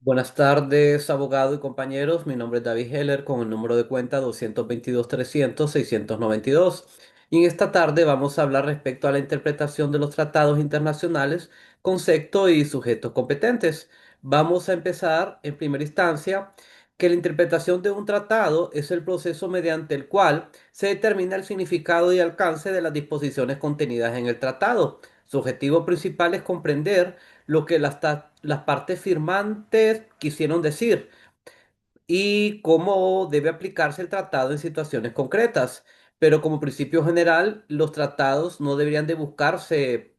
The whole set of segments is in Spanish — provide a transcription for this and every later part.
Buenas tardes, abogado y compañeros. Mi nombre es David Heller con el número de cuenta 222-300-692. Y en esta tarde vamos a hablar respecto a la interpretación de los tratados internacionales, conceptos y sujetos competentes. Vamos a empezar en primera instancia que la interpretación de un tratado es el proceso mediante el cual se determina el significado y alcance de las disposiciones contenidas en el tratado. Su objetivo principal es comprender lo que las partes firmantes quisieron decir y cómo debe aplicarse el tratado en situaciones concretas. Pero como principio general, los tratados no deberían de buscarse,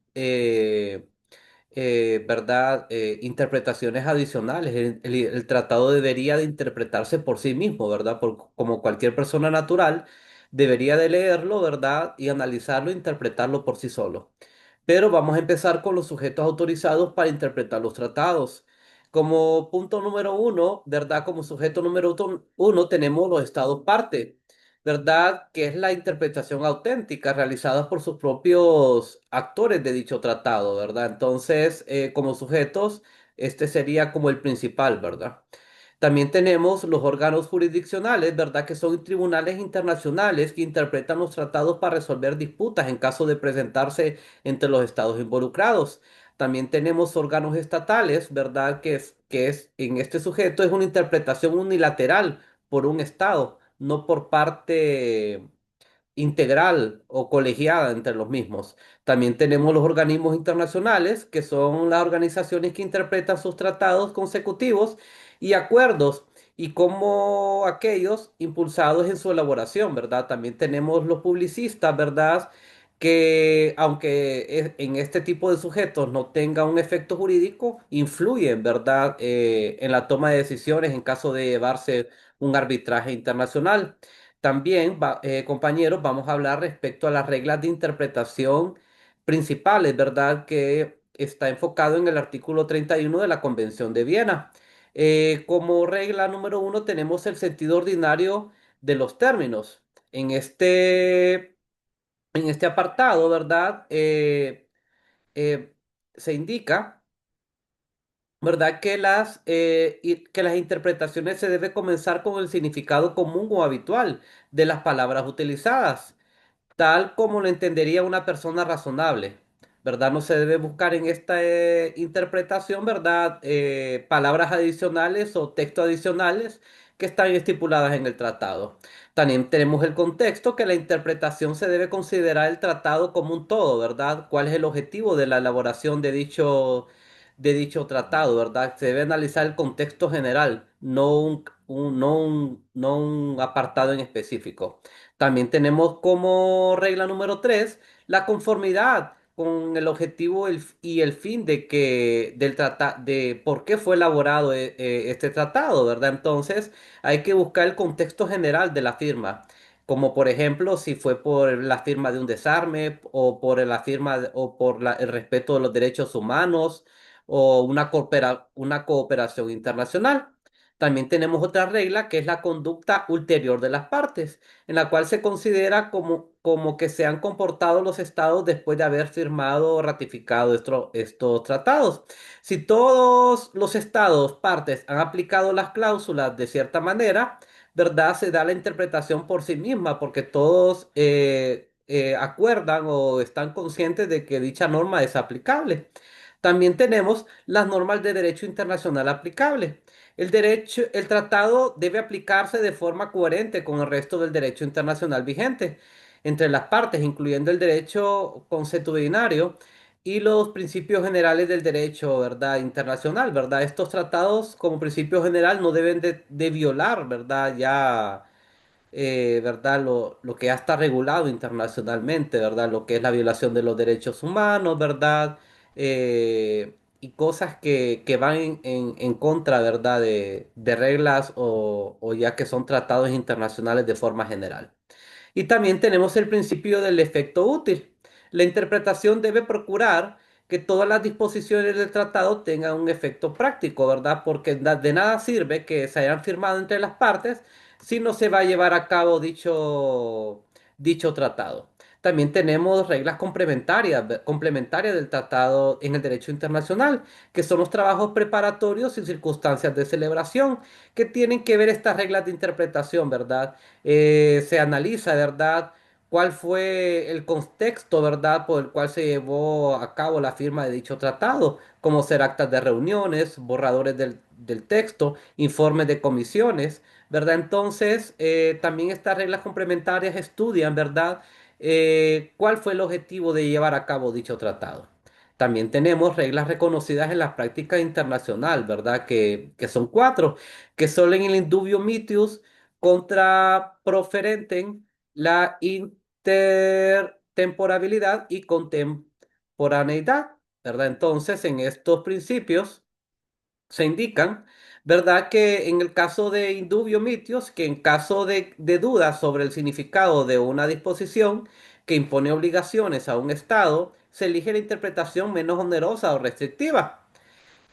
¿verdad? Interpretaciones adicionales. El tratado debería de interpretarse por sí mismo, ¿verdad? Como cualquier persona natural, debería de leerlo, ¿verdad? Y analizarlo e interpretarlo por sí solo. Pero vamos a empezar con los sujetos autorizados para interpretar los tratados. Como punto número uno, ¿verdad? Como sujeto número uno tenemos los estados parte, ¿verdad? Que es la interpretación auténtica realizada por sus propios actores de dicho tratado, ¿verdad? Entonces, como sujetos, este sería como el principal, ¿verdad? También tenemos los órganos jurisdiccionales, ¿verdad? Que son tribunales internacionales que interpretan los tratados para resolver disputas en caso de presentarse entre los estados involucrados. También tenemos órganos estatales, ¿verdad? Que es en este sujeto es una interpretación unilateral por un estado, no por parte integral o colegiada entre los mismos. También tenemos los organismos internacionales, que son las organizaciones que interpretan sus tratados consecutivos y acuerdos, y como aquellos impulsados en su elaboración, ¿verdad? También tenemos los publicistas, ¿verdad? Que aunque en este tipo de sujetos no tenga un efecto jurídico, influyen, ¿verdad? En la toma de decisiones en caso de llevarse un arbitraje internacional. También, compañeros, vamos a hablar respecto a las reglas de interpretación principales, ¿verdad? Que está enfocado en el artículo 31 de la Convención de Viena. Como regla número uno tenemos el sentido ordinario de los términos. En este, en este apartado, ¿verdad? Se indica, ¿verdad? Que las interpretaciones se debe comenzar con el significado común o habitual de las palabras utilizadas tal como lo entendería una persona razonable, ¿verdad? No se debe buscar en esta interpretación, ¿verdad? Palabras adicionales o textos adicionales que están estipuladas en el tratado. También tenemos el contexto que la interpretación se debe considerar el tratado como un todo, ¿verdad? ¿Cuál es el objetivo de la elaboración de dicho tratado, ¿verdad? Se debe analizar el contexto general, no un apartado en específico. También tenemos como regla número 3 la conformidad con el objetivo y el fin del tratado, de por qué fue elaborado este tratado, ¿verdad? Entonces hay que buscar el contexto general de la firma, como por ejemplo si fue por la firma de un desarme o por la el respeto de los derechos humanos o una cooperación internacional. También tenemos otra regla que es la conducta ulterior de las partes en la cual se considera como que se han comportado los estados después de haber firmado o ratificado estos tratados. Si todos los estados partes han aplicado las cláusulas de cierta manera, ¿verdad? Se da la interpretación por sí misma, porque todos acuerdan o están conscientes de que dicha norma es aplicable. También tenemos las normas de derecho internacional aplicable. El tratado debe aplicarse de forma coherente con el resto del derecho internacional vigente entre las partes, incluyendo el derecho consuetudinario y los principios generales del derecho, ¿verdad? Internacional, ¿verdad? Estos tratados, como principio general, no deben de violar, ¿verdad? ¿Verdad? Lo que ya está regulado internacionalmente, ¿verdad? Lo que es la violación de los derechos humanos, ¿verdad? Y cosas que van en contra, ¿verdad? De reglas o ya que son tratados internacionales de forma general. Y también tenemos el principio del efecto útil. La interpretación debe procurar que todas las disposiciones del tratado tengan un efecto práctico, ¿verdad? Porque de nada sirve que se hayan firmado entre las partes si no se va a llevar a cabo dicho tratado. También tenemos reglas complementarias del tratado en el derecho internacional, que son los trabajos preparatorios y circunstancias de celebración, que tienen que ver estas reglas de interpretación, ¿verdad? Se analiza, ¿verdad? ¿Cuál fue el contexto, ¿verdad?, por el cual se llevó a cabo la firma de dicho tratado, como ser actas de reuniones, borradores del texto, informes de comisiones, ¿verdad? Entonces, también estas reglas complementarias estudian, ¿verdad? ¿Cuál fue el objetivo de llevar a cabo dicho tratado? También tenemos reglas reconocidas en la práctica internacional, ¿verdad? Que son cuatro, que son en el indubio mitius contra proferentem, la intertemporalidad y contemporaneidad, ¿verdad? Entonces, en estos principios se indican, ¿verdad? Que en el caso de indubio mitios, que en caso de dudas sobre el significado de una disposición que impone obligaciones a un Estado, se elige la interpretación menos onerosa o restrictiva.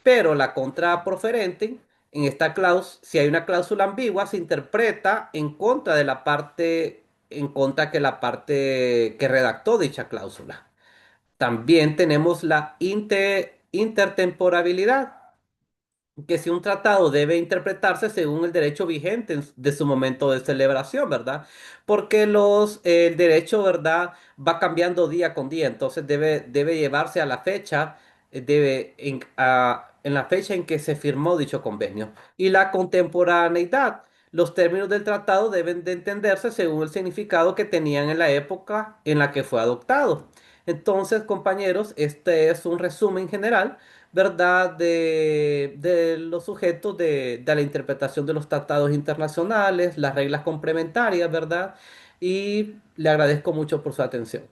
Pero la contra proferente, en esta cláusula, si hay una cláusula ambigua, se interpreta en contra de la parte, en contra que la parte que redactó dicha cláusula. También tenemos la intertemporalidad, que si un tratado debe interpretarse según el derecho vigente de su momento de celebración, ¿verdad? Porque el derecho, ¿verdad?, va cambiando día con día, entonces debe llevarse a la fecha, en la fecha en que se firmó dicho convenio. Y la contemporaneidad, los términos del tratado deben de entenderse según el significado que tenían en la época en la que fue adoptado. Entonces, compañeros, este es un resumen general, ¿verdad?, de los sujetos de la interpretación de los tratados internacionales, las reglas complementarias, ¿verdad? Y le agradezco mucho por su atención.